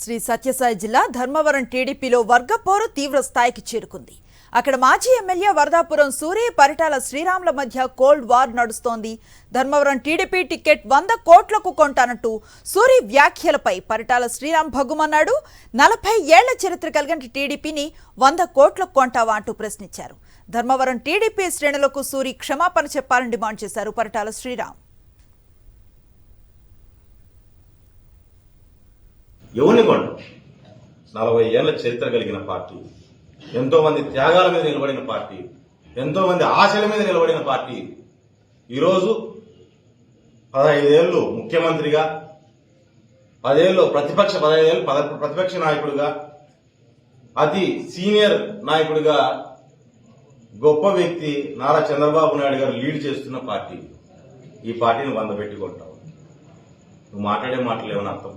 శ్రీ సత్యసాయి జిల్లా ధర్మవరం టీడీపీలో వర్గపోరు తీవ్ర స్థాయికి చేరుకుంది. అక్కడ మాజీ ఎమ్మెల్యే వరదాపురం సూరి పరిటాల శ్రీరాముల మధ్య కోల్డ్ వార్ నడుస్తోంది. ధర్మవరం టీడీపీ టికెట్ 100 కోట్లకు కొంటానంటూ సూరి వ్యాఖ్యలపై పరిటాల శ్రీరామ్ భగ్గుమన్నాడు. 40 ఏళ్ల చరిత్ర కలిగిన టీడీపీని 100 కోట్లకు కొంటావా అంటూ ప్రశ్నించారు. ధర్మవరం టీడీపీ శ్రేణులకు సూరి క్షమాపణ చెప్పాలని డిమాండ్ చేశారు పరిటాల శ్రీరామ్. ఎవరిని కొండ 40 ఏళ్ల చరిత్ర కలిగిన పార్టీ, ఎంతో మంది త్యాగాల మీద నిలబడిన పార్టీ, ఎంతో మంది ఆశల మీద నిలబడిన పార్టీ ఈరోజు 15 ఏళ్ళు ముఖ్యమంత్రిగా, 10 ఏళ్ళు ప్రతిపక్ష నాయకుడిగా, అతి సీనియర్ నాయకుడిగా గొప్ప వ్యక్తి నారా చంద్రబాబు నాయుడు గారు లీడ్ చేస్తున్న పార్టీ. ఈ పార్టీని 100 పెట్టి కొంటావు. నువ్వు మాట్లాడే మాటలు ఏమైనా అర్థం